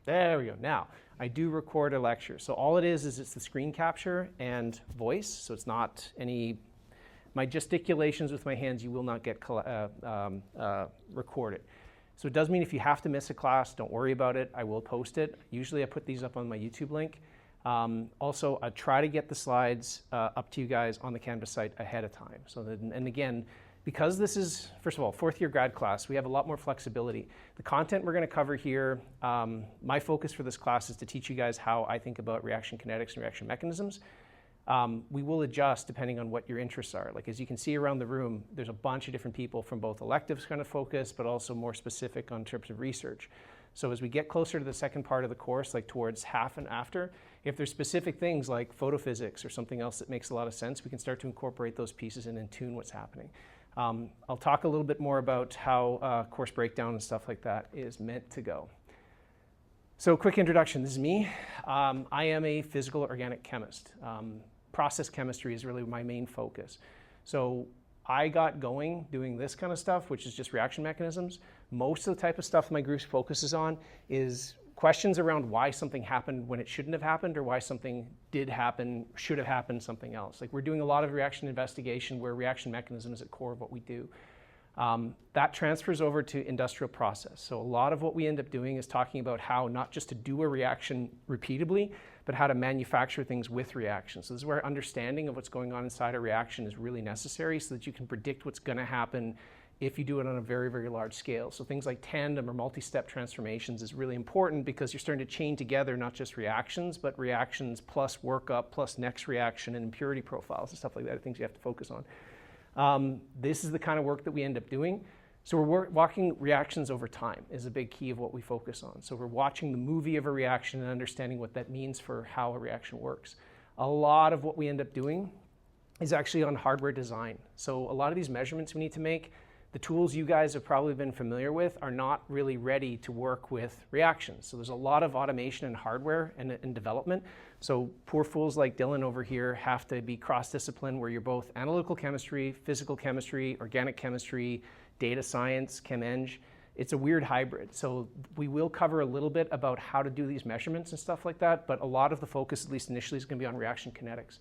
There we go. Now, I do record a lecture. So all it is it's the screen capture and voice. So it's not my gesticulations with my hands, you will not get recorded. So it does mean if you have to miss a class, don't worry about it. I will post it. Usually I put these up on my YouTube link. Also, I try to get the slides up to you guys on the Canvas site ahead of time. So that, and again, because this is, first of all, fourth year grad class, we have a lot more flexibility. The content we're going to cover here, my focus for this class is to teach you guys how I think about reaction kinetics and reaction mechanisms. We will adjust depending on what your interests are. Like as you can see around the room, there's a bunch of different people from both electives kind of focus, but also more specific on terms of research. So as we get closer to the second part of the course, like towards half and after, if there's specific things like photophysics or something else that makes a lot of sense, we can start to incorporate those pieces in and tune what's happening. I'll talk a little bit more about how course breakdown and stuff like that is meant to go. So quick introduction, this is me. I am a physical organic chemist. Process chemistry is really my main focus. So I got going doing this kind of stuff, which is just reaction mechanisms. Most of the type of stuff my group focuses on is questions around why something happened when it shouldn't have happened, or why something did happen, should have happened something else. Like we're doing a lot of reaction investigation where reaction mechanism is at core of what we do. That transfers over to industrial process. So a lot of what we end up doing is talking about how not just to do a reaction repeatably, but how to manufacture things with reactions. So this is where understanding of what's going on inside a reaction is really necessary so that you can predict what's going to happen if you do it on a very, very large scale. So things like tandem or multi-step transformations is really important because you're starting to chain together not just reactions, but reactions plus workup plus next reaction and impurity profiles and stuff like that are things you have to focus on. This is the kind of work that we end up doing. So we're walking reactions over time is a big key of what we focus on. So we're watching the movie of a reaction and understanding what that means for how a reaction works. A lot of what we end up doing is actually on hardware design. So a lot of these measurements we need to make, the tools you guys have probably been familiar with are not really ready to work with reactions. So there's a lot of automation and hardware and development. So poor fools like Dylan over here have to be cross-discipline where you're both analytical chemistry, physical chemistry, organic chemistry, data science, chem eng. It's a weird hybrid. So we will cover a little bit about how to do these measurements and stuff like that, but a lot of the focus, at least initially, is going to be on reaction kinetics.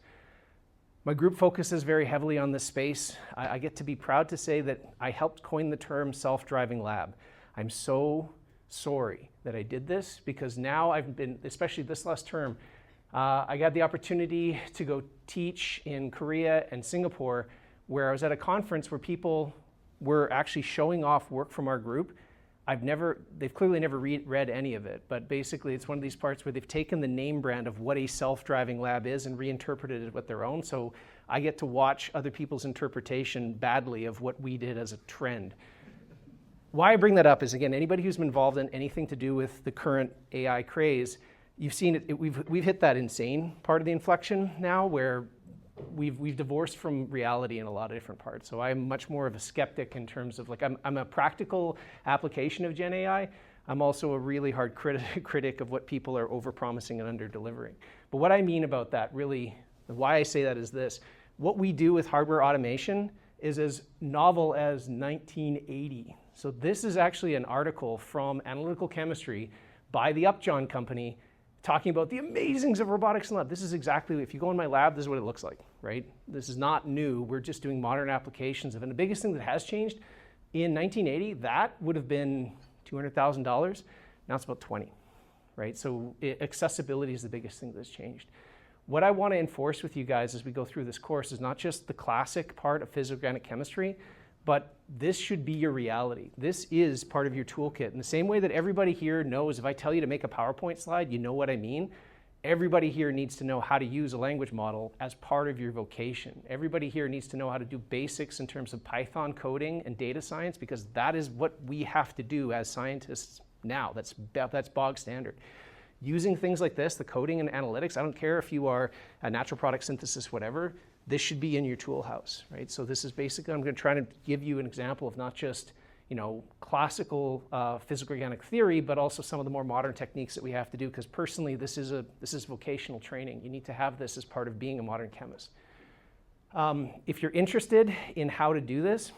My group focuses very heavily on this space. I get to be proud to say that I helped coin the term self-driving lab. I'm so sorry that I did this because now I've been, especially this last term, I got the opportunity to go teach in Korea and Singapore, where I was at a conference where people were actually showing off work from our group. They've clearly never read any of it, but basically it's one of these parts where they've taken the name brand of what a self-driving lab is and reinterpreted it with their own. So I get to watch other people's interpretation badly of what we did as a trend. Why I bring that up is, again, anybody who's been involved in anything to do with the current AI craze, you've seen it, we've hit that insane part of the inflection now where we've divorced from reality in a lot of different parts. So I'm much more of a skeptic in terms of like, I'm a practical application of Gen AI. I'm also a really hard critic of what people are over-promising and under-delivering. But what I mean about that really, why I say that is this. What we do with hardware automation is as novel as 1980. So this is actually an article from Analytical Chemistry by the Upjohn Company talking about the amazings of robotics in lab. This is exactly, if you go in my lab, this is what it looks like, right? This is not new. We're just doing modern applications of it. And the biggest thing that has changed, in 1980, that would have been $200,000. Now it's about 20, right? So accessibility is the biggest thing that's changed. What I want to enforce with you guys as we go through this course is not just the classic part of physical-organic chemistry, but this should be your reality. This is part of your toolkit. In the same way that everybody here knows if I tell you to make a PowerPoint slide, you know what I mean. Everybody here needs to know how to use a language model as part of your vocation. Everybody here needs to know how to do basics in terms of Python coding and data science because that is what we have to do as scientists now. That's bog standard. Using things like this, the coding and analytics, I don't care if you are a natural product synthesis, whatever, this should be in your tool house, right? So this is basically, I'm going to try to give you an example of not just, classical physical organic theory, but also some of the more modern techniques that we have to do, because personally, this is vocational training. You need to have this as part of being a modern chemist. If you're interested in how to do this,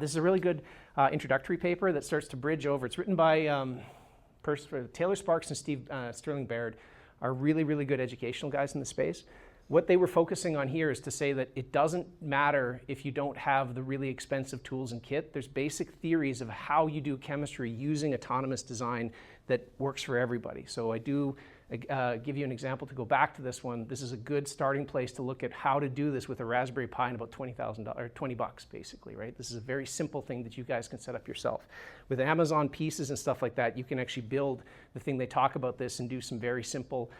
this is a really good introductory paper that starts to bridge over. It's written by Taylor Sparks and Sterling Baird are really, really good educational guys in the space. What they were focusing on here is to say that it doesn't matter if you don't have the really expensive tools and kit. There's basic theories of how you do chemistry using autonomous design that works for everybody. So I do give you an example to go back to this one. This is a good starting place to look at how to do this with a Raspberry Pi and about $20,000 or $20 basically, right? This is a very simple thing that you guys can set up yourself. With Amazon pieces and stuff like that, you can actually build the thing they talk about this and do some very simple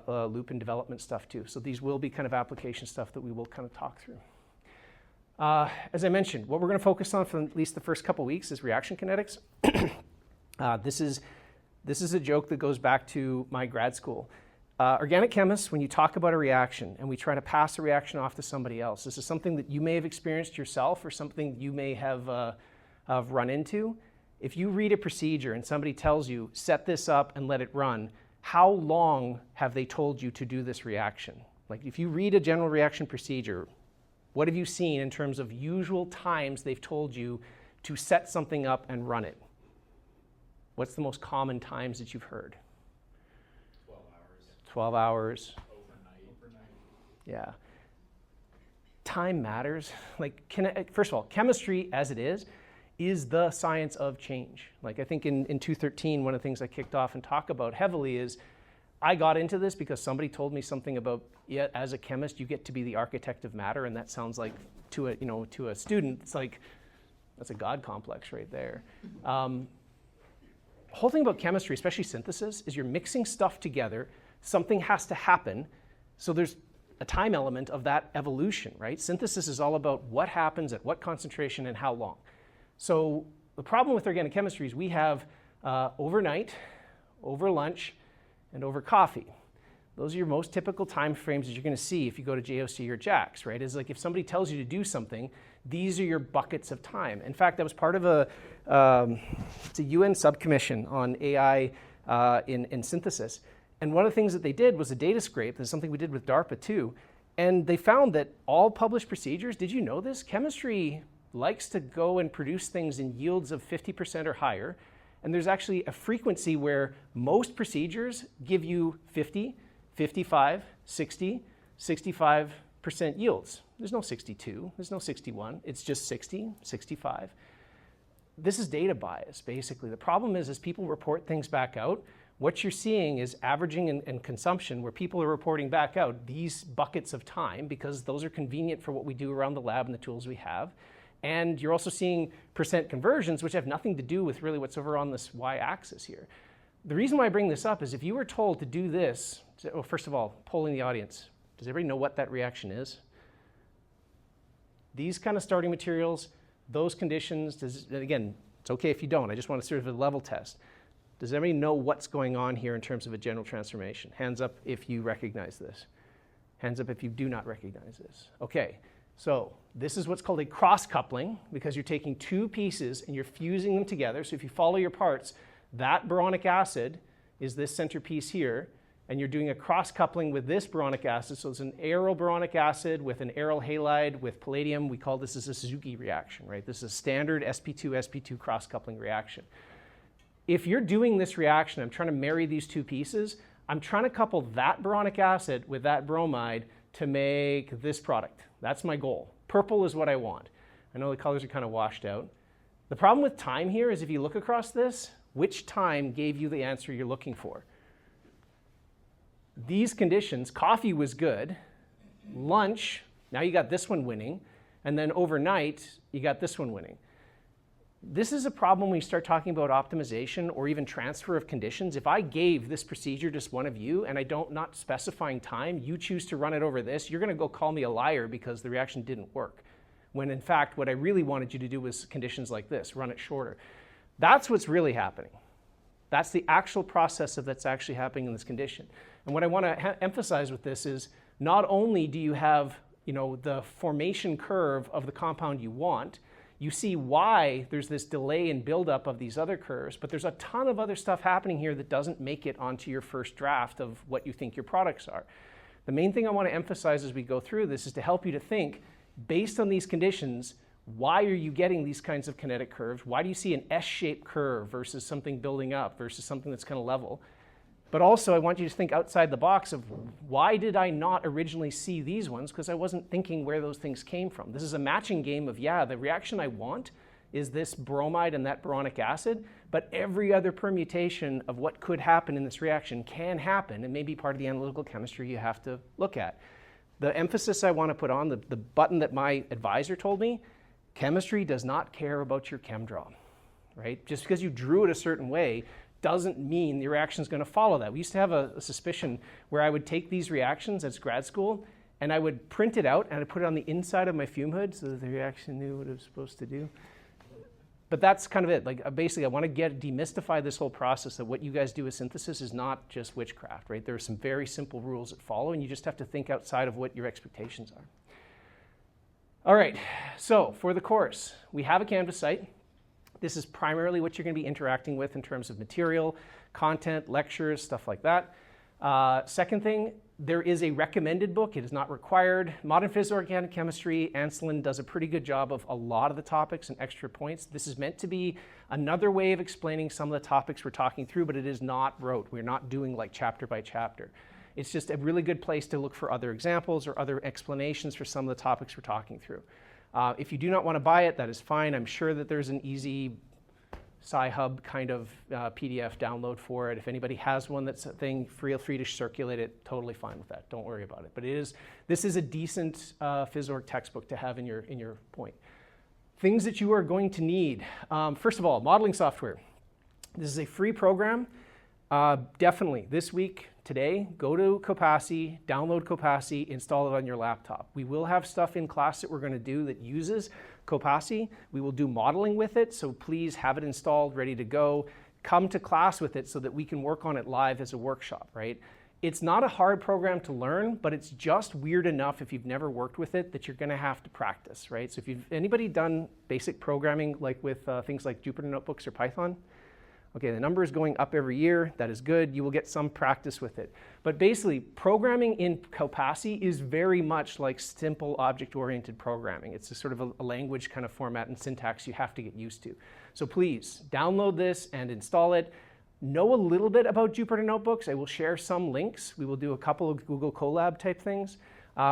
loop and development stuff too. So these will be kind of application stuff that we will kind of talk through. As I mentioned, what we're going to focus on for at least the first couple weeks is reaction kinetics. This is a joke that goes back to my grad school. Organic chemists, when you talk about a reaction and we try to pass a reaction off to somebody else, this is something that you may have experienced yourself or something you may have run into. If you read a procedure and somebody tells you, set this up and let it run, how long have they told you to do this reaction? Like if you read a general reaction procedure, what have you seen in terms of usual times they've told you to set something up and run it? What's the most common times that you've heard? 12 hours. 12 hours. Overnight. Yeah. Time matters. Like, first of all, chemistry as it is the science of change. Like I think in 213, one of the things I kicked off and talk about heavily is I got into this because somebody told me something about, yeah, as a chemist, you get to be the architect of matter, and that sounds like to a student, it's like, that's a God complex right there. Whole thing about chemistry, especially synthesis, is you're mixing stuff together. Something has to happen. So there's a time element of that evolution, right? Synthesis is all about what happens at what concentration and how long. So the problem with organic chemistry is we have overnight, over lunch, and over coffee. Those are your most typical time frames that you're going to see if you go to JOC or JAX, right? It's like if somebody tells you to do something, these are your buckets of time. In fact, that was part of it's a UN subcommission on AI in synthesis. And one of the things that they did was a data scrape. That's something we did with DARPA too. And they found that all published procedures, did you know this? Chemistry likes to go and produce things in yields of 50% or higher. And there's actually a frequency where most procedures give you 50, 55, 60, 65% yields. There's no 62, there's no 61, it's just 60, 65. This is data bias, basically. The problem is as people report things back out, what you're seeing is averaging and consumption where people are reporting back out these buckets of time because those are convenient for what we do around the lab and the tools we have. And you're also seeing percent conversions, which have nothing to do with really what's over on this y-axis here. The reason why I bring this up is if you were told to do this, well, first of all, polling the audience, does everybody know what that reaction is? These kind of starting materials, those conditions, again, it's okay if you don't. I just want to sort of a level test. Does everybody know what's going on here in terms of a general transformation? Hands up if you recognize this. Hands up if you do not recognize this. Okay. So this is what's called a cross-coupling because you're taking two pieces and you're fusing them together. So if you follow your parts, that boronic acid is this center piece here, and you're doing a cross-coupling with this boronic acid. So it's an aryl boronic acid with an aryl halide with palladium. We call this a Suzuki reaction, right? This is a standard sp2 cross-coupling reaction. If you're doing this reaction, I'm trying to marry these two pieces, I'm trying to couple that boronic acid with that bromide to make this product. That's my goal. Purple is what I want. I know the colors are kind of washed out. The problem with time here is if you look across this, which time gave you the answer you're looking for? These conditions, coffee was good, lunch, now you got this one winning, and then overnight, you got this one winning. This is a problem when you start talking about optimization or even transfer of conditions. If I gave this procedure just one of you and I don't not specifying time, you choose to run it over this, you're going to go call me a liar because the reaction didn't work. When in fact, what I really wanted you to do was conditions like this, run it shorter. That's what's really happening. That's the actual process of that's actually happening in this condition. And what I want to emphasize with this is not only do you have, the formation curve of the compound you want, you see why there's this delay in buildup of these other curves, but there's a ton of other stuff happening here that doesn't make it onto your first draft of what you think your products are. The main thing I want to emphasize as we go through this is to help you to think, based on these conditions, Why are you getting these kinds of kinetic curves? Why do you see an S-shaped curve versus something building up versus something that's kind of level? But also, I want you to think outside the box of why did I not originally see these ones? Because I wasn't thinking where those things came from. This is a matching game of, yeah, the reaction I want is this bromide and that boronic acid, but every other permutation of what could happen in this reaction can happen and may be part of the analytical chemistry you have to look at. The emphasis I want to put on, the button that my advisor told me, chemistry does not care about your chem draw, right? Just because you drew it a certain way doesn't mean the reaction is going to follow that. We used to have a suspicion where I would take these reactions as grad school and I would print it out and I'd put it on the inside of my fume hood so that the reaction knew what it was supposed to do. But that's kind of it. Like basically, I want to demystify this whole process that what you guys do with synthesis is not just witchcraft, right? There are some very simple rules that follow, and you just have to think outside of what your expectations are. All right, so for the course, we have a Canvas site. This is primarily what you're going to be interacting with in terms of material, content, lectures, stuff like that. Second thing, there is a recommended book. It is not required. Modern Physical-Organic Chemistry, Anselin does a pretty good job of a lot of the topics and extra points. This is meant to be another way of explaining some of the topics we're talking through, but it is not rote. We're not doing like chapter by chapter. It's just a really good place to look for other examples or other explanations for some of the topics we're talking through. If you do not want to buy it, that is fine. I'm sure that there's an easy Sci-Hub kind of PDF download for it. If anybody has one that's a thing, feel free to circulate it. Totally fine with that. Don't worry about it. But this is a decent Phys-Org textbook to have in your point. Things that you are going to need. First of all, modeling software. This is a free program. Definitely this week, today, go to Copasi, download Copasi, install it on your laptop. We will have stuff in class that we're going to do that uses Copasi. We will do modeling with it, so please have it installed, ready to go. Come to class with it so that we can work on it live as a workshop, right? It's not a hard program to learn, but it's just weird enough if you've never worked with it that you're going to have to practice, right? So if anybody done basic programming like with things like Jupyter Notebooks or Python, okay, the number is going up every year. That is good. You will get some practice with it. But basically, programming in Copasi is very much like simple object-oriented programming. It's a sort of a language kind of format and syntax you have to get used to. So please, download this and install it. Know a little bit about Jupyter Notebooks. I will share some links. We will do a couple of Google Colab type things.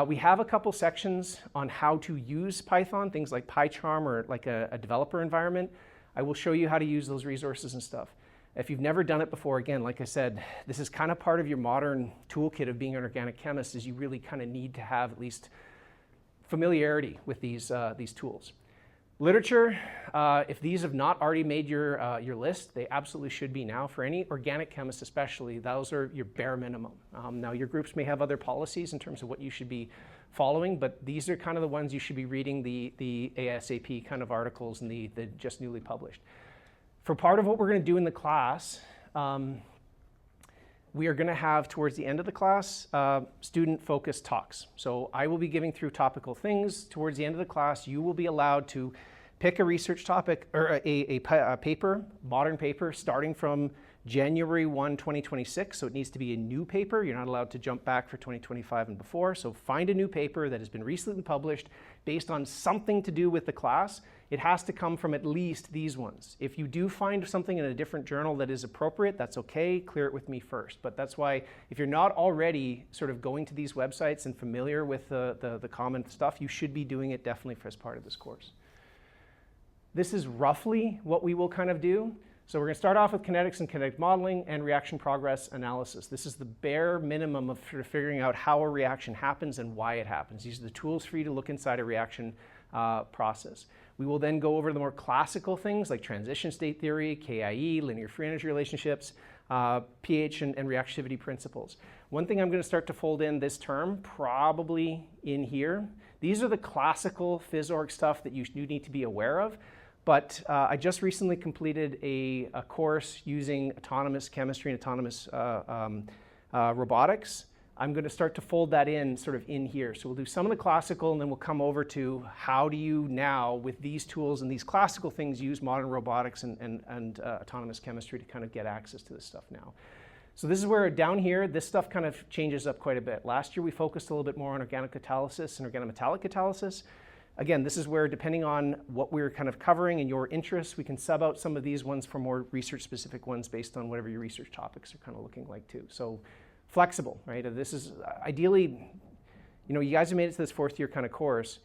We have a couple sections on how to use Python, things like PyCharm or like a developer environment. I will show you how to use those resources and stuff. If you've never done it before, again, like I said, this is kind of part of your modern toolkit of being an organic chemist, is you really kind of need to have at least familiarity with these tools. Literature, if these have not already made your list, they absolutely should be now. For any organic chemist especially, those are your bare minimum. Now your groups may have other policies in terms of what you should be following, but these are kind of the ones you should be reading, the ASAP kind of articles and the just newly published. For part of what we're going to do in the class, we are going to have towards the end of the class student-focused talks. So I will be giving through topical things. Towards the end of the class, you will be allowed to pick a research topic or a paper, modern paper, starting from January 1, 2026, so it needs to be a new paper. You're not allowed to jump back for 2025 and before, so find a new paper that has been recently published based on something to do with the class. It has to come from at least these ones. If you do find something in a different journal that is appropriate, that's okay, clear it with me first. But that's why if you're not already sort of going to these websites and familiar with the common stuff, you should be doing it definitely as part of this course. This is roughly what we will kind of do. So we're going to start off with kinetics and kinetic modeling and reaction progress analysis. This is the bare minimum of sort of figuring out how a reaction happens and why it happens. These are the tools for you to look inside a reaction process. We will then go over the more classical things like transition state theory, KIE, linear free energy relationships, pH and reactivity principles. One thing I'm going to start to fold in this term, probably in here, these are the classical Phys-Org stuff that you need to be aware of. But I just recently completed a course using autonomous chemistry and autonomous robotics. I'm going to start to fold that in sort of in here. So we'll do some of the classical, and then we'll come over to how do you now, with these tools and these classical things, use modern robotics and autonomous chemistry to kind of get access to this stuff now. So this is where down here, this stuff kind of changes up quite a bit. Last year we focused a little bit more on organic catalysis and organometallic catalysis. Again, this is where, depending on what we're kind of covering and your interests, we can sub out some of these ones for more research-specific ones based on whatever your research topics are kind of looking like too. So flexible, right? This is ideally, you guys have made it to this fourth year kind of course.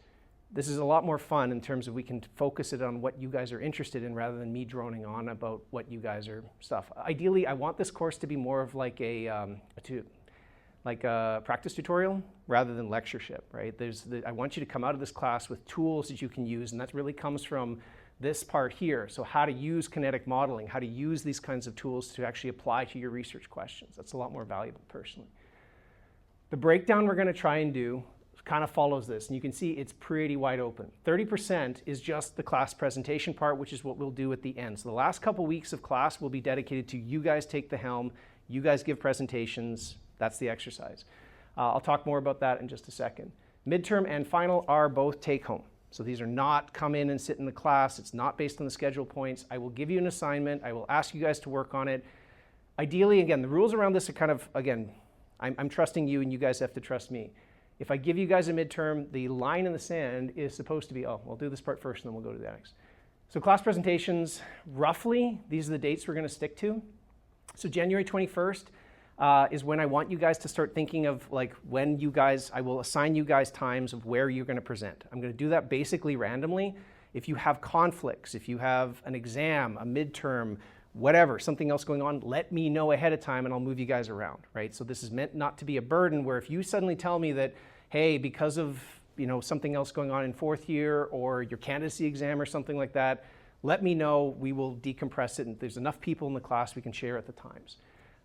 This is a lot more fun in terms of we can focus it on what you guys are interested in rather than me droning on about what you guys are stuff. Ideally, I want this course to be more of like a practice tutorial rather than lectureship, right? I want you to come out of this class with tools that you can use, and that really comes from this part here. So how to use kinetic modeling, how to use these kinds of tools to actually apply to your research questions. That's a lot more valuable personally. The breakdown we're going to try and do kind of follows this, and you can see it's pretty wide open. 30% is just the class presentation part, which is what we'll do at the end. So the last couple weeks of class will be dedicated to you guys take the helm, you guys give presentations. That's the exercise. I'll talk more about that in just a second. Midterm and final are both take home. So these are not come in and sit in the class. It's not based on the schedule points. I will give you an assignment. I will ask you guys to work on it. Ideally, again, the rules around this are kind of, again, I'm trusting you and you guys have to trust me. If I give you guys a midterm, the line in the sand is supposed to be, oh, we'll do this part first and then we'll go to the next. So class presentations, roughly, these are the dates we're going to stick to. So January 21st is when I want you guys to start thinking of like when I will assign you guys times of where you're going to present. I'm going to do that basically randomly. If you have conflicts, if you have an exam, a midterm, whatever, something else going on, let me know ahead of time and I'll move you guys around, right? So this is meant not to be a burden where if you suddenly tell me that, hey, because of something else going on in fourth year or your candidacy exam or something like that, let me know, we will decompress it and there's enough people in the class we can share at the times.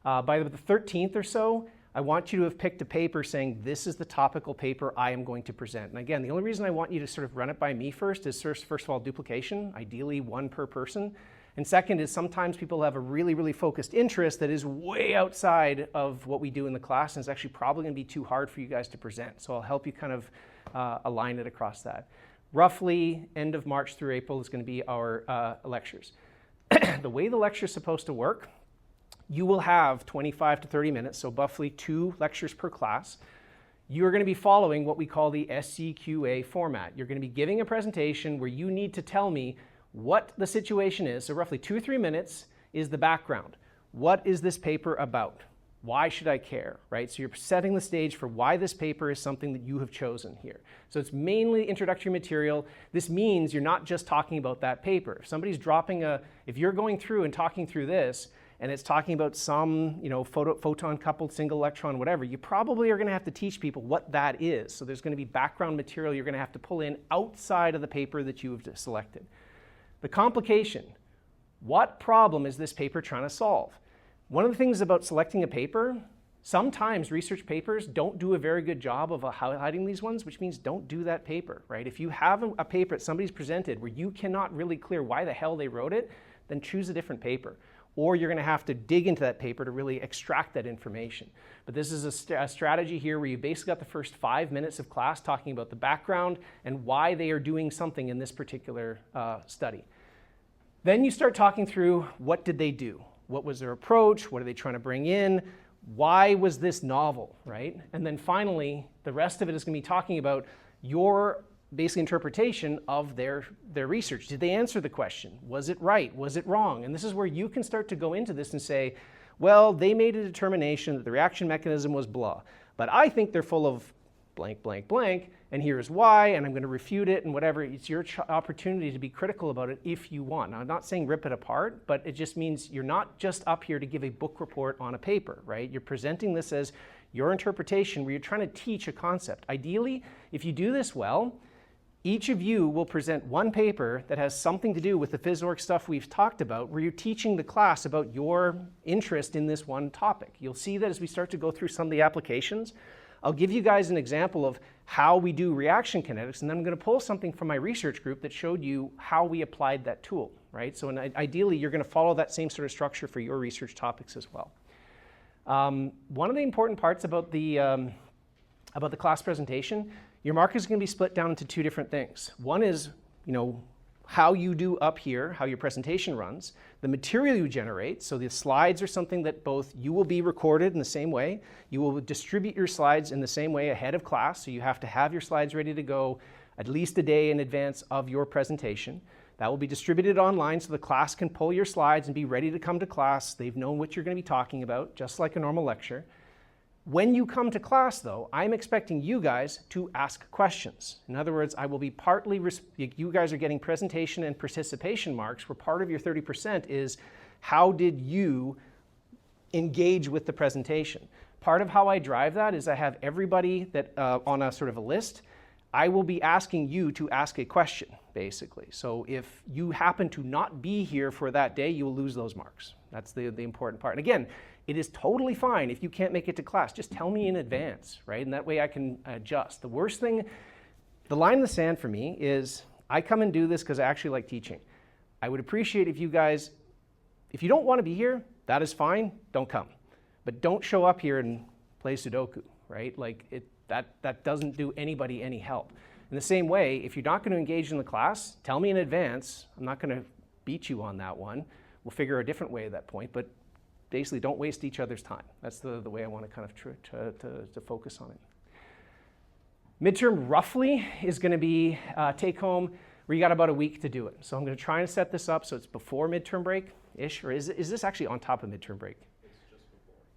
By the 13th or so, I want you to have picked a paper saying this is the topical paper I am going to present. And again, the only reason I want you to sort of run it by me first is first of all duplication, ideally one per person. And second is sometimes people have a really, really focused interest that is way outside of what we do in the class and it's actually probably going to be too hard for you guys to present. So I'll help you kind of align it across that. Roughly end of March through April is going to be our lectures. The way the lecture is supposed to work, you will have 25 to 30 minutes, so roughly 2 lectures per class. You're going to be following what we call the SCQA format. You're going to be giving a presentation where you need to tell me what the situation is. So roughly 2 or 3 minutes is the background. What is this paper about? Why should I care, right? So you're setting the stage for why this paper is something that you have chosen here. So it's mainly introductory material. This means you're not just talking about that paper. If somebody's if you're going through and talking through this, and it's talking about some, photon-coupled single electron, whatever, you probably are going to have to teach people what that is. So there's going to be background material you're going to have to pull in outside of the paper that you have selected. The complication, what problem is this paper trying to solve? One of the things about selecting a paper, sometimes research papers don't do a very good job of highlighting these ones, which means don't do that paper, right? If you have a paper that somebody's presented where you cannot really clear why the hell they wrote it, then choose a different paper. Or you're going to have to dig into that paper to really extract that information. But this is a strategy here where you basically got the first 5 minutes of class talking about the background and why they are doing something in this particular study. Then you start talking through what did they do? What was their approach? What are they trying to bring in? Why was this novel, right? And then finally, the rest of it is going to be talking about your basic interpretation of their research. Did they answer the question? Was it right? Was it wrong? And this is where you can start to go into this and say, well, they made a determination that the reaction mechanism was blah, but I think they're full of blank, blank, blank, and here's why, and I'm going to refute it and whatever. It's your opportunity to be critical about it if you want. Now, I'm not saying rip it apart, but it just means you're not just up here to give a book report on a paper, right? You're presenting this as your interpretation where you're trying to teach a concept. Ideally, if you do this well, each of you will present one paper that has something to do with the phys-org stuff we've talked about, where you're teaching the class about your interest in this one topic. You'll see that as we start to go through some of the applications. I'll give you guys an example of how we do reaction kinetics, and then I'm going to pull something from my research group that showed you how we applied that tool, right? So ideally, you're going to follow that same sort of structure for your research topics as well. One of the important parts about the class presentation, your mark is going to be split down into 2 different things. One is, how you do up here, how your presentation runs, the material you generate. So the slides are something that both you will be recorded in the same way, you will distribute your slides in the same way ahead of class, so you have to have your slides ready to go at least a day in advance of your presentation. That will be distributed online so the class can pull your slides and be ready to come to class. They've known what you're going to be talking about, just like a normal lecture. When you come to class, though, I'm expecting you guys to ask questions. In other words, I will be partly, you guys are getting presentation and participation marks, where part of your 30% is how did you engage with the presentation. Part of how I drive that is I have everybody that on a sort of a list. I will be asking you to ask a question, basically. So if you happen to not be here for that day, you will lose those marks. That's the important part. And again, it is totally fine if you can't make it to class. Just tell me in advance, right? And that way I can adjust. The worst thing, the line in the sand for me is I come and do this because I actually like teaching. I would appreciate if you guys, if you don't want to be here, that is fine, don't come. But don't show up here and play Sudoku, right? Like that doesn't do anybody any help. In the same way, if you're not going to engage in the class, tell me in advance. I'm not going to beat you on that one. We'll figure a different way at that point, but basically don't waste each other's time. That's the way I want to kind of to focus on it. Midterm roughly is going to be take home where you got about a week to do it. So I'm going to try and set this up so it's before midterm break-ish, or is this actually on top of midterm break? It's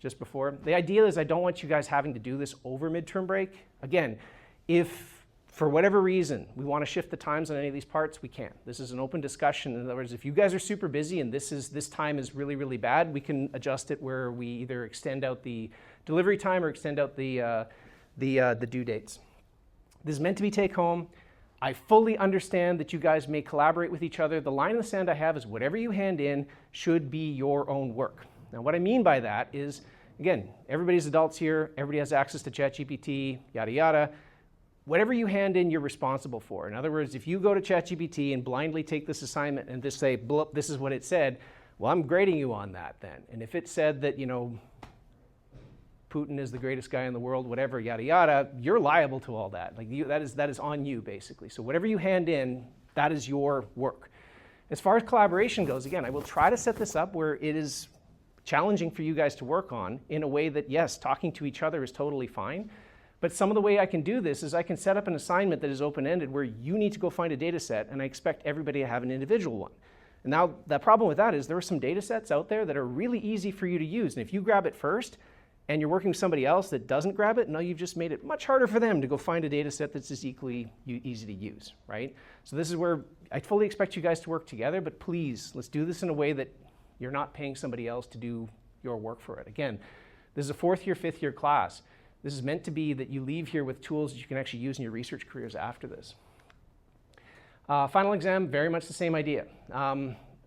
just before. Just before. The idea is I don't want you guys having to do this over midterm break. Again, if for whatever reason we want to shift the times on any of these parts, we can. This is an open discussion. In other words, if you guys are super busy and this time is really, really bad, we can adjust it where we either extend out the delivery time or extend out the due dates. This is meant to be take home. I fully understand that you guys may collaborate with each other. The line in the sand I have is whatever you hand in should be your own work. Now what I mean by that is, again, everybody's adults here, everybody has access to ChatGPT, yada yada. Whatever you hand in, you're responsible for. In other words, if you go to ChatGPT and blindly take this assignment and just say, "Blup, this is what it said," well, I'm grading you on that then. And if it said that, Putin is the greatest guy in the world, whatever, yada yada, you're liable to all that. Like that is on you, basically. So whatever you hand in, that is your work. As far as collaboration goes, again, I will try to set this up where it is challenging for you guys to work on in a way that, yes, talking to each other is totally fine. But some of the way I can do this is I can set up an assignment that is open-ended where you need to go find a data set, and I expect everybody to have an individual one. And now the problem with that is there are some data sets out there that are really easy for you to use. And if you grab it first and you're working with somebody else that doesn't grab it, now you've just made it much harder for them to go find a data set that's as equally easy to use, right? So this is where I fully expect you guys to work together, but please, let's do this in a way that you're not paying somebody else to do your work for it. Again, this is a 4th year, 5th year class. This is meant to be that you leave here with tools that you can actually use in your research careers after this. Final exam, very much the same idea.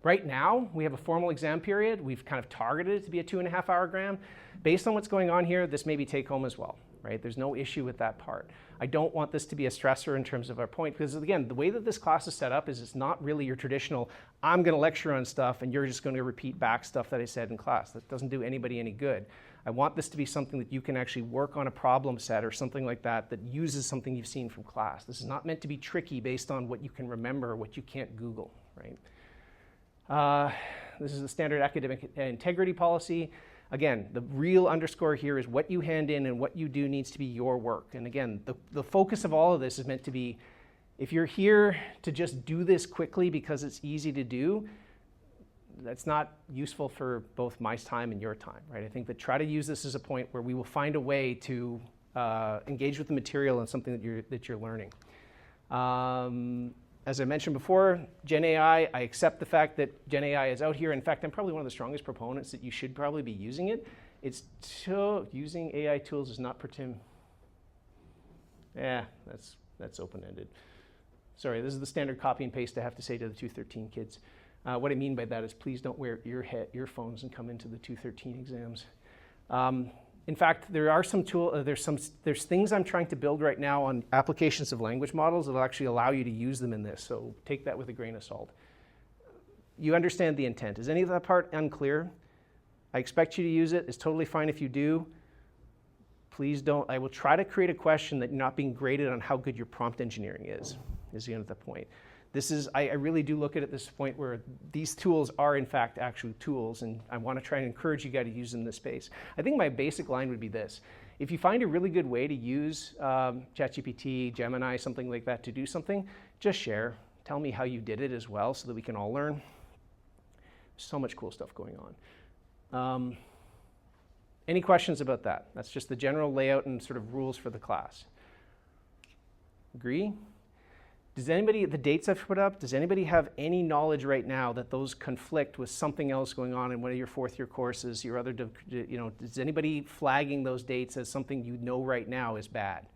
Right now, we have a formal exam period. We've kind of targeted it to be a 2.5-hour exam. Based on what's going on here, this may be take home as well, right? There's no issue with that part. I don't want this to be a stressor in terms of our point, because again, the way that this class is set up is it's not really your traditional, I'm going to lecture on stuff and you're just going to repeat back stuff that I said in class. That doesn't do anybody any good. I want this to be something that you can actually work on a problem set or something like that that uses something you've seen from class. This is not meant to be tricky based on what you can remember or what you can't Google, right? This is the standard academic integrity policy. Again, the real underscore here is what you hand in and what you do needs to be your work. And again, the focus of all of this is meant to be, if you're here to just do this quickly because it's easy to do, that's not useful for both my time and your time, right? I think that try to use this as a point where we will find a way to engage with the material and something that you're learning. As I mentioned before, Gen AI, I accept the fact that Gen AI is out here. In fact, I'm probably one of the strongest proponents that you should probably be using it. It's using AI tools is not that's open-ended. Sorry, this is the standard copy and paste I have to say to the 213 kids. What I mean by that is please don't wear earphones and come into the 213 exams. In fact, there are some there's things I'm trying to build right now on applications of language models that will actually allow you to use them in this. So take that with a grain of salt. You understand the intent. Is any of that part unclear? I expect you to use it. It's totally fine if you do. Please don't. I will try to create a question that you're not being graded on how good your prompt engineering is the point. This is, I really do look at it at this point where these tools are in fact actual tools, and I want to try and encourage you guys to use them in this space. I think my basic line would be this. If you find a really good way to use ChatGPT, Gemini, something like that to do something, just share. Tell me how you did it as well so that we can all learn. So much cool stuff going on. Any questions about that? That's just the general layout and sort of rules for the class. Agree? Does anybody, the dates I've put up, does anybody have any knowledge right now that those conflict with something else going on in one of your fourth year courses, your other, is anybody flagging those dates as something you know right now is bad?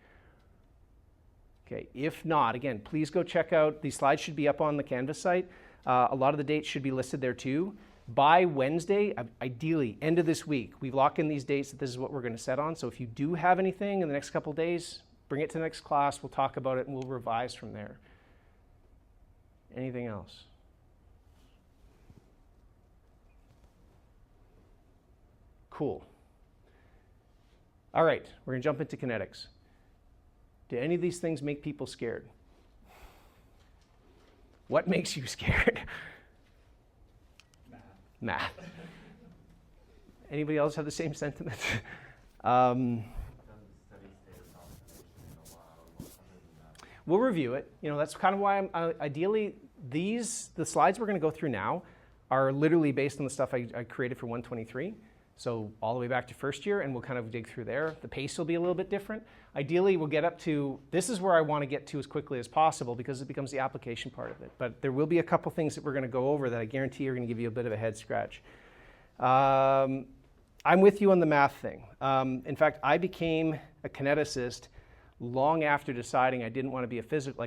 Okay, if not, again, please go check out, these slides should be up on the Canvas site. A lot of the dates should be listed there too. By Wednesday, ideally, end of this week, we lock in these dates that this is what we're going to set on. So if you do have anything in the next couple of days, bring it to the next class, we'll talk about it, and we'll revise from there. Anything else? Cool. All right, we're going to jump into kinetics. Do any of these things make people scared? What makes you scared? Math. Anybody else have the same sentiment? We'll review it. You know, that's kind of why I'm ideally the slides we're going to go through now are literally based on the stuff I created for 123. So all the way back to first year, and we'll kind of dig through there. The pace will be a little bit different. Ideally, we'll get up to, this is where I want to get to as quickly as possible because it becomes the application part of it. But there will be a couple things that we're going to go over that I guarantee are going to give you a bit of a head scratch. I'm with you on the math thing. In fact, I became a kineticist long after deciding I didn't want to be a physics,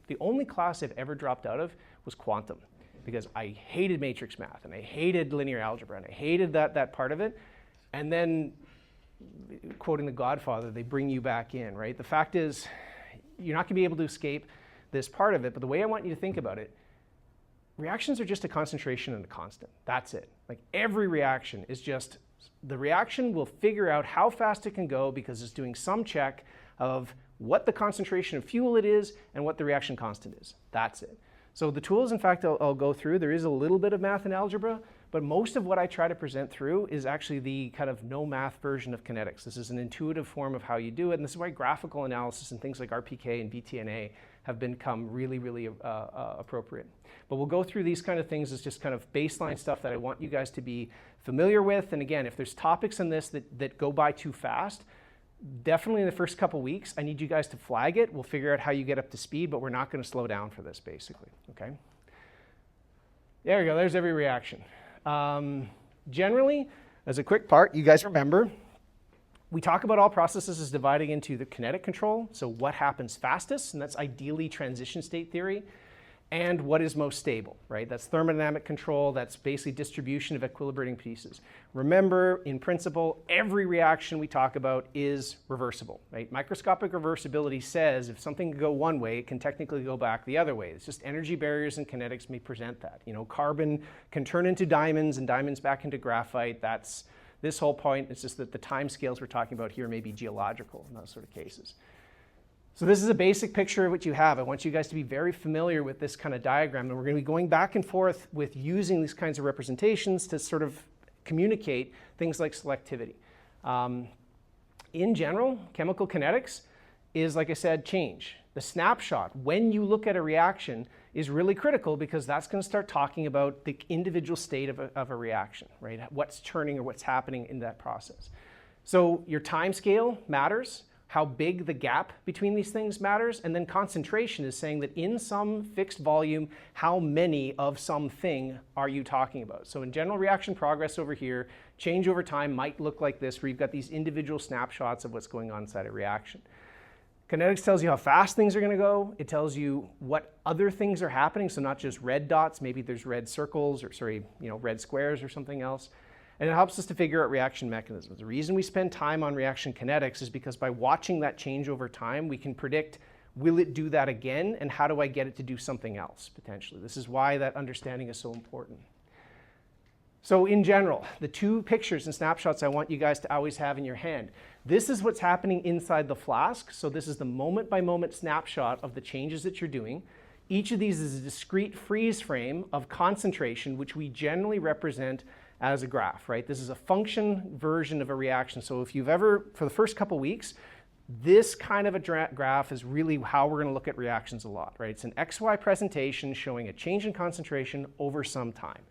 the only class I've ever dropped out of was quantum because I hated matrix math and I hated linear algebra and I hated that part of it. And then, quoting The Godfather, they bring you back in, right? The fact is, you're not going to be able to escape this part of it, but the way I want you to think about it, reactions are just a concentration and a constant. That's it. Like every reaction is just, the reaction will figure out how fast it can go because it's doing some check of what the concentration of fuel it is and what the reaction constant is. That's it. So the tools, in fact, I'll go through. There is a little bit of math and algebra, but most of what I try to present through is actually the kind of no math version of kinetics. This is an intuitive form of how you do it, and this is why graphical analysis and things like RPK and BTNA have become really, really appropriate. But we'll go through these kind of things as just kind of baseline stuff that I want you guys to be familiar with. And again, if there's topics in this that go by too fast, definitely in the first couple weeks, I need you guys to flag it. We'll figure out how you get up to speed, but we're not going to slow down for this, basically, okay? There we go, there's every reaction. Generally, as a quick part, you guys remember, we talk about all processes as dividing into the kinetic control, so what happens fastest, and that's ideally transition state theory, and what is most stable, right? That's thermodynamic control, that's basically distribution of equilibrating pieces. Remember, in principle, every reaction we talk about is reversible, right? Microscopic reversibility says if something can go one way, it can technically go back the other way. It's just energy barriers and kinetics may present that. You know, carbon can turn into diamonds and diamonds back into graphite. That's this whole point. It's just that the time scales we're talking about here may be geological in those sort of cases. So this is a basic picture of what you have. I want you guys to be very familiar with this kind of diagram, and we're going to be going back and forth with using these kinds of representations to sort of communicate things like selectivity. In general, chemical kinetics is, like I said, change. The snapshot, when you look at a reaction, is really critical because that's going to start talking about the individual state of a reaction, right? What's turning or what's happening in that process. So your time scale matters. How big the gap between these things matters, and then concentration is saying that in some fixed volume, how many of something are you talking about? So in general reaction progress over here, change over time might look like this, where you've got these individual snapshots of what's going on inside a reaction. Kinetics tells you how fast things are going to go. It tells you what other things are happening, so not just red dots, maybe there's red circles, or red squares or something else. And it helps us to figure out reaction mechanisms. The reason we spend time on reaction kinetics is because by watching that change over time, we can predict, will it do that again, and how do I get it to do something else, potentially? This is why that understanding is so important. So in general, the two pictures and snapshots I want you guys to always have in your hand. This is what's happening inside the flask. So this is the moment-by-moment snapshot of the changes that you're doing. Each of these is a discrete freeze frame of concentration, which we generally represent as a graph, right? This is a function version of a reaction. So if you've ever, for the first couple weeks, this kind of a graph is really how we're going to look at reactions a lot, right? It's an XY presentation showing a change in concentration over some time.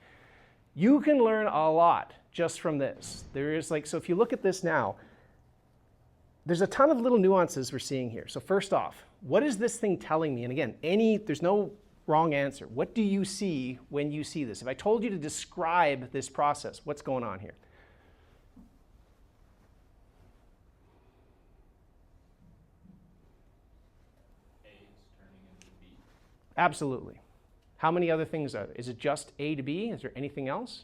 You can learn a lot just from this. There is like, so if you look at this now, there's a ton of little nuances we're seeing here. So first off, what is this thing telling me? And again, there's no wrong answer. What do you see when you see this? If I told you to describe this process, what's going on here? A is turning into B. Absolutely. How many other things are there? Is it just A to B? Is there anything else?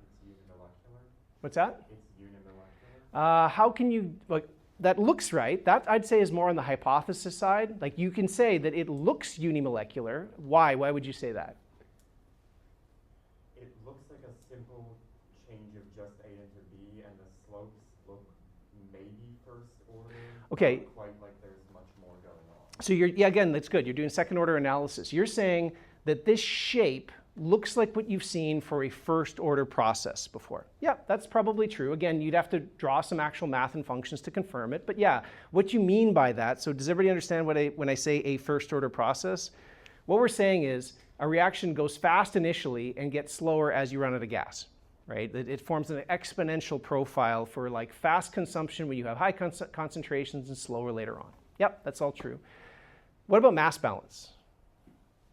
It's unimolecular. What's that? It's unimolecular. How can you, like, that looks right. That I'd say is more on the hypothesis side. Like you can say that it looks unimolecular. Why? Why would you say that? It looks like a simple change of just A into B, and the slopes look maybe first order. Okay. Not quite like there's much more going on. So yeah, again, that's good. You're doing second order analysis. You're saying that this shape looks like what you've seen for a first order process before. Yeah, that's probably true. Again, you'd have to draw some actual math and functions to confirm it. But yeah, what you mean by that, so does everybody understand when I say a first order process? What we're saying is a reaction goes fast initially and gets slower as you run out of gas, right? It forms an exponential profile for like fast consumption when you have high concentrations and slower later on. Yep, that's all true. What about mass balance?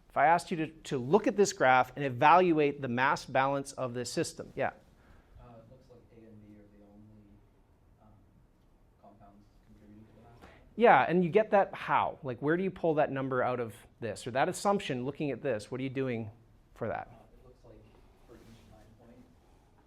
If I asked you to look at this graph and evaluate the mass balance of this system, yeah. It looks like A and B are the only compounds contributing to the mass. Yeah, and you get that how? Like where do you pull that number out of this? Or that assumption, looking at this, what are you doing for that? It looks like for each 9 point,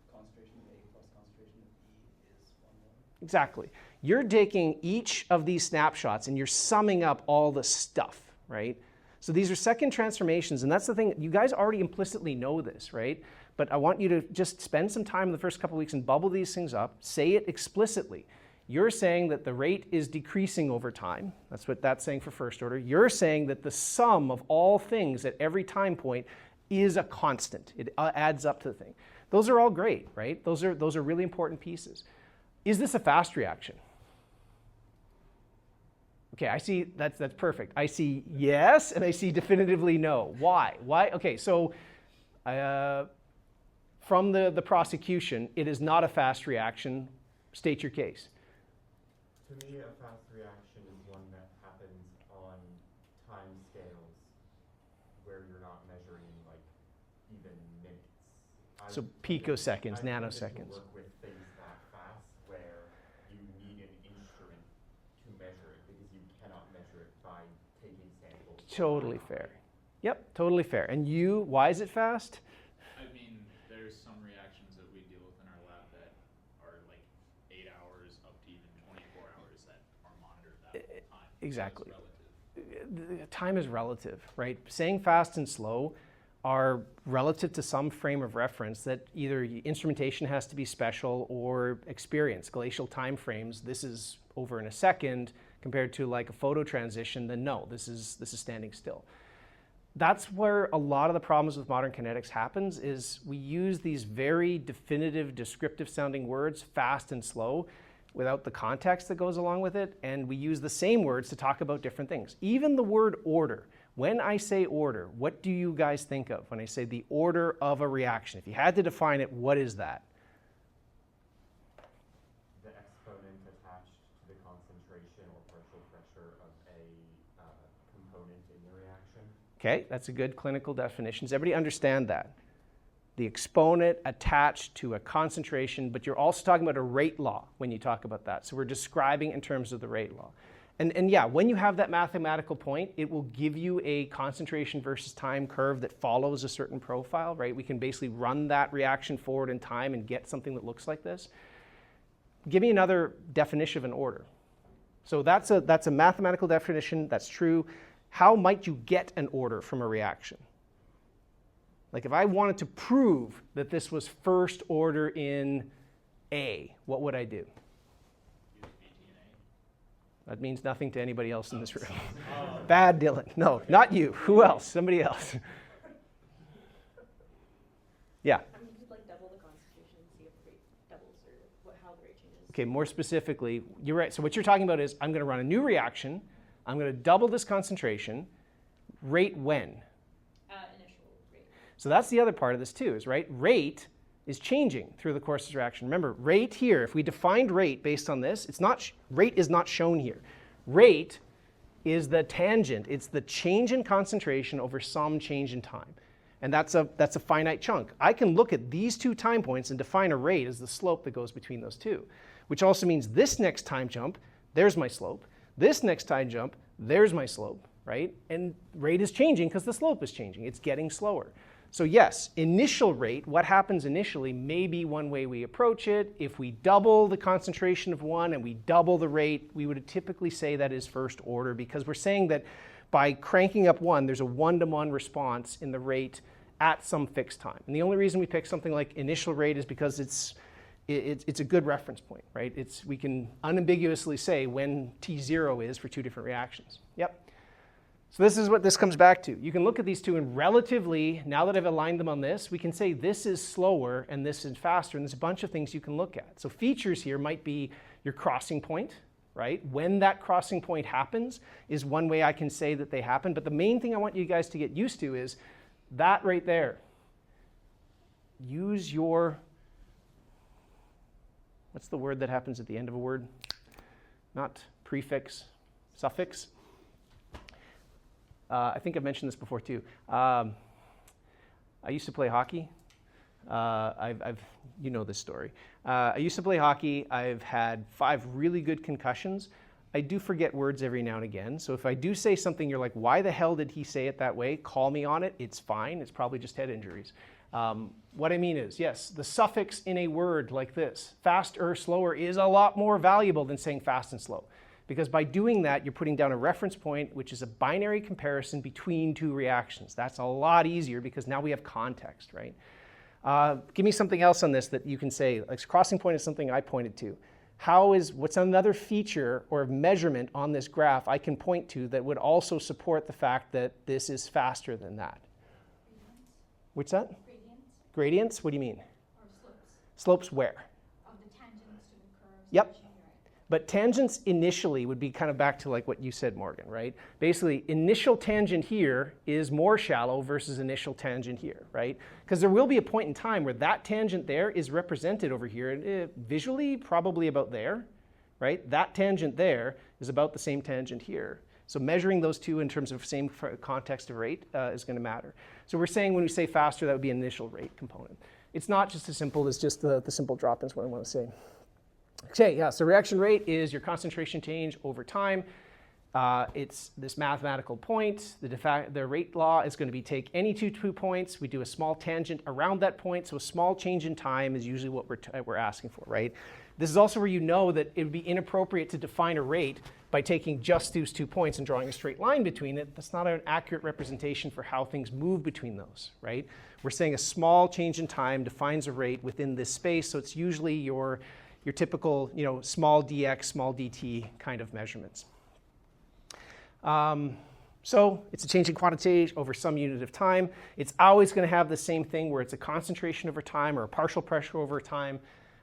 concentration of A plus concentration of B is 1 mole. Exactly. You're taking each of these snapshots and you're summing up all the stuff, right? So these are second transformations, and that's the thing, you guys already implicitly know this, right? But I want you to just spend some time in the first couple of weeks and bubble these things up, say it explicitly. You're saying that the rate is decreasing over time. That's what that's saying for first order. You're saying that the sum of all things at every time point is a constant. It adds up to the thing. Those are all great, right? Those are really important pieces. Is this a fast reaction? Okay, I see, that's perfect. I see yes, and I see definitively no. Why? Why? Okay, so from the prosecution, it is not a fast reaction. State your case. To me, a fast reaction is one that happens on time scales where you're not measuring like even minutes. So picoseconds, I tend nanoseconds. to work with things that fast where you need an instrument to measure it because you cannot measure it by taking samples. Totally fair. Yep, totally fair. And you, why is it fast? I mean, there's some reactions that we deal with in our lab that are like 8 hours up to even 24 hours that are monitored that whole time. Exactly. So it's relative. Time is relative, right? Saying fast and slow are relative to some frame of reference that either instrumentation has to be special or experience. Glacial time frames, this is over in a second compared to like a photo transition, then no, this is standing still. That's where a lot of the problems with modern kinetics happens is we use these very definitive, descriptive sounding words, fast and slow, without the context that goes along with it, and we use the same words to talk about different things. Even the word order. When I say order, what do you guys think of when I say the order of a reaction? If you had to define it, what is that? The exponent attached to the concentration or partial pressure of a component in the reaction. Okay, that's a good clinical definition. Does everybody understand that? The exponent attached to a concentration, but you're also talking about a rate law when you talk about that. So we're describing in terms of the rate law. And yeah, when you have that mathematical point, it will give you a concentration versus time curve that follows a certain profile, right? We can basically run that reaction forward in time and get something that looks like this. Give me another definition of an order. So that's a mathematical definition, that's true. How might you get an order from a reaction? Like if I wanted to prove that this was first order in A, what would I do? Use BT and A. That means nothing to anybody else in this room. Bad Dylan. No, not you. Who else? Somebody else. Yeah. You could like double the concentration and see if the rate doubles or how the rate changes. Okay, more specifically, you're right. So what you're talking about is I'm going to run a new reaction. I'm going to double this concentration. Rate when? Initial rate. So that's the other part of this too, is right? Rate is changing through the course of this reaction. Remember, rate here, if we defined rate based on this, it's not rate is not shown here. Rate is the tangent. It's the change in concentration over some change in time. And that's a finite chunk. I can look at these two time points and define a rate as the slope that goes between those two, which also means this next time jump, there's my slope. This next time jump, there's my slope, right? And rate is changing because the slope is changing. It's getting slower. So yes, initial rate, what happens initially may be one way we approach it. If we double the concentration of one and we double the rate, we would typically say that is first order, because we're saying that by cranking up one, there's a one-to-one response in the rate at some fixed time. And the only reason we pick something like initial rate is because it's a good reference point, right? We can unambiguously say when T0 is for two different reactions. Yep. So this is what this comes back to. You can look at these two and relatively, now that I've aligned them on this, we can say this is slower and this is faster, and there's a bunch of things you can look at. So features here might be your crossing point, right? When that crossing point happens is one way I can say that they happen, but the main thing I want you guys to get used to is that right there. Use your, what's the word that happens at the end of a word? Not prefix, suffix. I think I've mentioned this before too. I used to play hockey. You know this story. I used to play hockey. I've had 5 really good concussions. I do forget words every now and again. So if I do say something, you're like, why the hell did he say it that way? Call me on it. It's fine. It's probably just head injuries. What I mean is, yes, the suffix in a word like this, fast or slower, is a lot more valuable than saying fast and slow. Because by doing that, you're putting down a reference point, which is a binary comparison between two reactions. That's a lot easier because now we have context, right? Give me something else on this that you can say. Like crossing point is something I pointed to. What's another feature or measurement on this graph I can point to that would also support the fact that this is faster than that? Gradients. What's that? Gradients. Gradients? What do you mean? Or slopes. Slopes where? Of the tangents to the curves. Yep. that you write. But tangents initially would be kind of back to like what you said, Morgan, right? Basically, initial tangent here is more shallow versus initial tangent here, right? Because there will be a point in time where that tangent there is represented over here, visually probably about there, right? That tangent there is about the same tangent here. So measuring those two in terms of same context of rate is going to matter. So we're saying when we say faster, that would be an initial rate component. It's not just as simple as just the simple drop-in is what I want to say. Okay, yeah, so reaction rate is your concentration change over time. It's this mathematical point. The rate law is going to be take any two points. We do a small tangent around that point, so a small change in time is usually what we're asking for, right? This is also where you know that it would be inappropriate to define a rate by taking just those 2 points and drawing a straight line between it. That's not an accurate representation for how things move between those, right? We're saying a small change in time defines a rate within this space, so it's usually your typical, small dx, small dt kind of measurements. So it's a change in quantity over some unit of time. It's always going to have the same thing where it's a concentration over time or a partial pressure over time.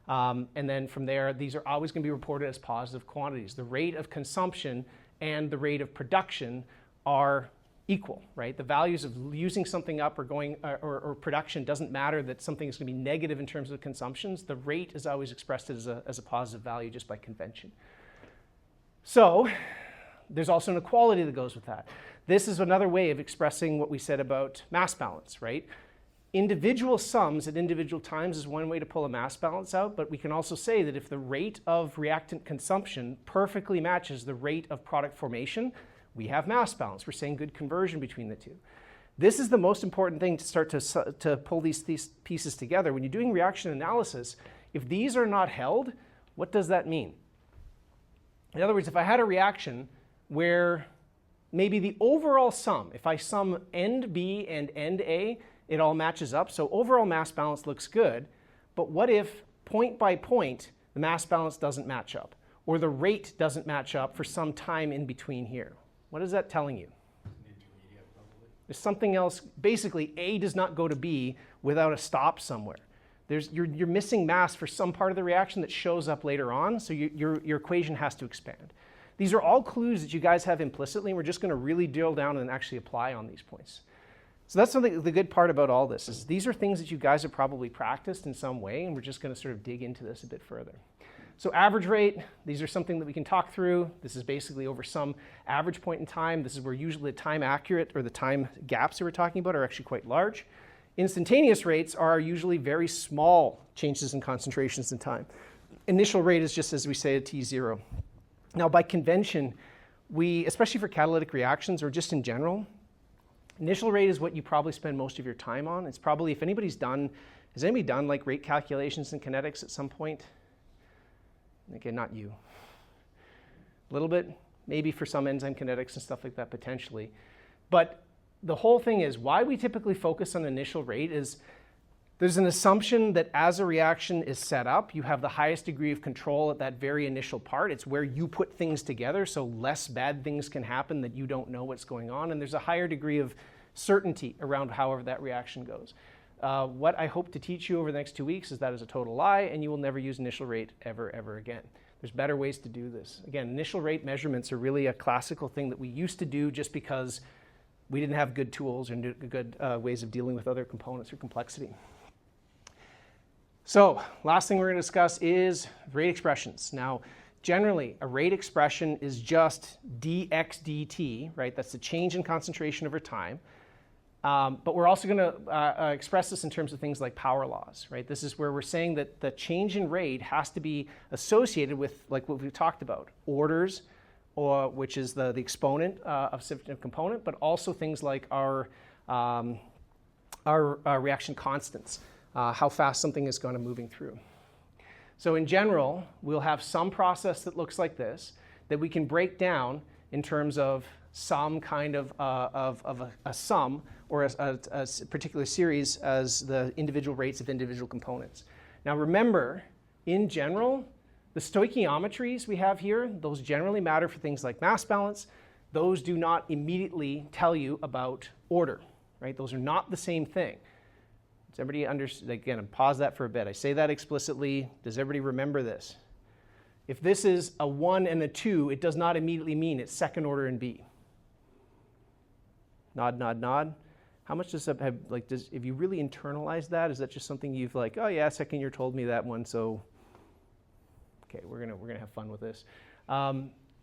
And then from there, these are always going to be reported as positive quantities. The rate of consumption and the rate of production are equal, right? The values of using something up or going or production doesn't matter that something is going to be negative in terms of consumptions. The rate is always expressed as a positive value just by convention. So there's also an equality that goes with that. This is another way of expressing what we said about mass balance, right? Individual sums at individual times is one way to pull a mass balance out, but we can also say that if the rate of reactant consumption perfectly matches the rate of product formation, we have mass balance. We're saying good conversion between the two. This is the most important thing to start to pull these pieces together. When you're doing reaction analysis, if these are not held, what does that mean? In other words, if I had a reaction where maybe the overall sum, if I sum end B and end A, it all matches up. So overall mass balance looks good. But what if point by point, the mass balance doesn't match up? or the rate doesn't match up for some time in between here. What is that telling you? There's something else. Basically, A does not go to B without a stop somewhere. You're missing mass for some part of the reaction that shows up later on, so your equation has to expand. These are all clues that you guys have implicitly, and we're just going to really drill down and actually apply on these points. So that's something, the good part about all this is these are things that you guys have probably practiced in some way, and we're just going to sort of dig into this a bit further. So average rate, these are something that we can talk through. This is basically over some average point in time. This is where usually the time accurate or the time gaps that we're talking about are actually quite large. Instantaneous rates are usually very small changes in concentrations in time. Initial rate is just as we say at T0. Now by convention, especially for catalytic reactions or just in general, initial rate is what you probably spend most of your time on. It's probably, has anybody done like rate calculations in kinetics at some point? Okay, not you. A little bit, maybe for some enzyme kinetics and stuff like that potentially. But the whole thing is why we typically focus on initial rate is there's an assumption that as a reaction is set up, you have the highest degree of control at that very initial part. It's where you put things together, so less bad things can happen that you don't know what's going on, and there's a higher degree of certainty around however that reaction goes. What I hope to teach you over the next 2 weeks is that is a total lie, and you will never use initial rate ever again. There's better ways to do this. Again, initial rate measurements are really a classical thing that we used to do just because we didn't have good tools or good ways of dealing with other components or complexity. So, last thing we're going to discuss is rate expressions. Now, generally, a rate expression is just dx dt, right? That's the change in concentration over time. But we're also going to express this in terms of things like power laws, right? This is where we're saying that the change in rate has to be associated with, like what we've talked about, orders, which is the exponent of a component, but also things like our reaction constants, how fast something is going to moving through. So in general, we'll have some process that looks like this that we can break down in terms of some kind of a sum or a particular series as the individual rates of individual components. Now remember, in general, the stoichiometries we have here, those generally matter for things like mass balance. Those do not immediately tell you about order, right? Those are not the same thing. Does everybody understand? Again, pause that for a bit. I say that explicitly. Does everybody remember this? If this is a 1 and a 2, it does not immediately mean it's second order in B. Nod, nod, nod. How much does that have, if you really internalize that, is that just something you've like, oh yeah, second year told me that one, so okay, we're gonna have fun with this.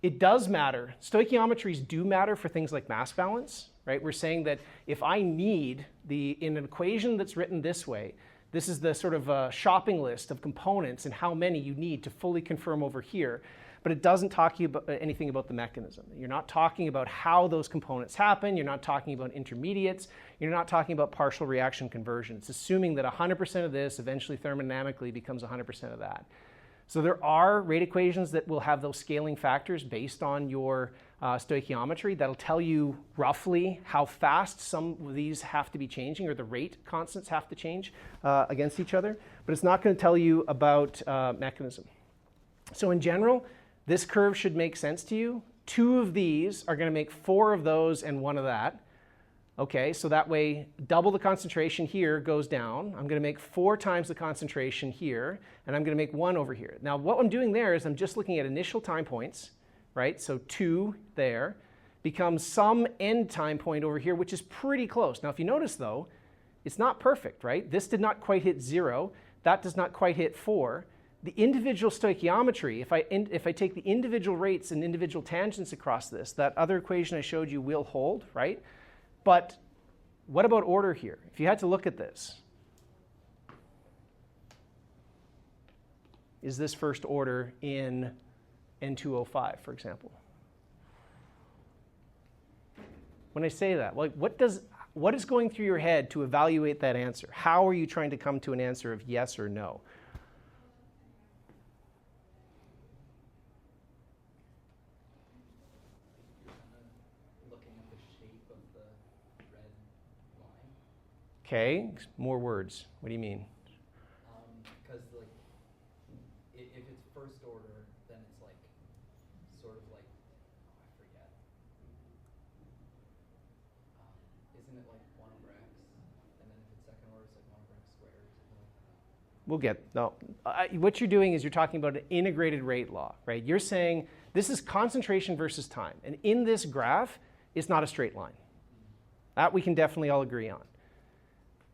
It does matter. Stoichiometries do matter for things like mass balance, right? We're saying that if I need in an equation that's written this way, this is the sort of shopping list of components and how many you need to fully confirm over here, but it doesn't talk about anything about the mechanism. You're not talking about how those components happen. You're not talking about intermediates. You're not talking about partial reaction conversion. It's assuming that 100% of this eventually thermodynamically becomes 100% of that. So there are rate equations that will have those scaling factors based on your stoichiometry that'll tell you roughly how fast some of these have to be changing or the rate constants have to change against each other, but it's not going to tell you about mechanism. So in general, this curve should make sense to you. 2 of these are going to make 4 of those and 1 of that. Okay, so that way double the concentration here goes down. I'm going to make 4 times the concentration here, and I'm going to make 1 over here. Now what I'm doing there is I'm just looking at initial time points, right? So 2 there becomes some end time point over here, which is pretty close. Now if you notice though, it's not perfect, right? This did not quite hit 0. That does not quite hit 4. The individual stoichiometry, if I take the individual rates and individual tangents across this, that other equation I showed you will hold, right? But what about order here? If you had to look at this, is this first order in N2O5, for example? When I say that, like what is going through your head to evaluate that answer? How are you trying to come to an answer of yes or no? Okay, more words. What do you mean? Because like, if it's first order, then it's like sort of like, oh, I forget. Isn't it like 1 over x? And then if it's second order, it's like 1 over x squared or something like that? We'll get, no. What you're doing is you're talking about an integrated rate law, right? You're saying this is concentration versus time. And in this graph, it's not a straight line. That we can definitely all agree on.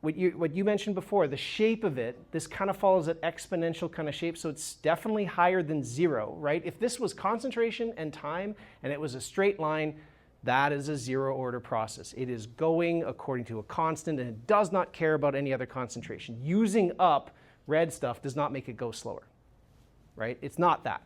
What you mentioned before, the shape of it, this kind of follows an exponential kind of shape, so it's definitely higher than 0, right? If this was concentration and time and it was a straight line, that is a 0 order process. It is going according to a constant and it does not care about any other concentration. Using up red stuff does not make it go slower, right? It's not that.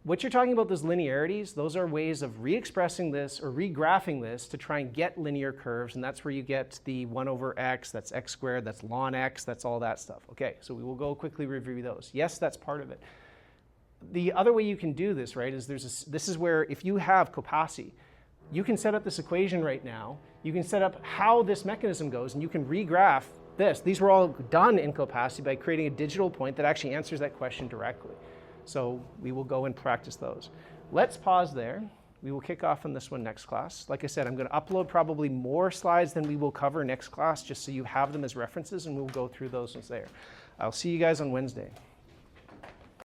What you're talking about, those linearities, those are ways of re-expressing this or re-graphing this to try and get linear curves, and that's where you get the 1 over x, that's x squared, that's ln x, that's all that stuff. Okay, so we will go quickly review those. Yes, that's part of it. The other way you can do this, right, is this is where if you have Copassi, you can set up this equation right now, you can set up how this mechanism goes, and you can re-graph this. These were all done in Copassi by creating a digital point that actually answers that question directly. So we will go and practice those. Let's pause there. We will kick off on this one next class. Like I said, I'm going to upload probably more slides than we will cover next class, just so you have them as references, and we'll go through those ones there. I'll see you guys on Wednesday.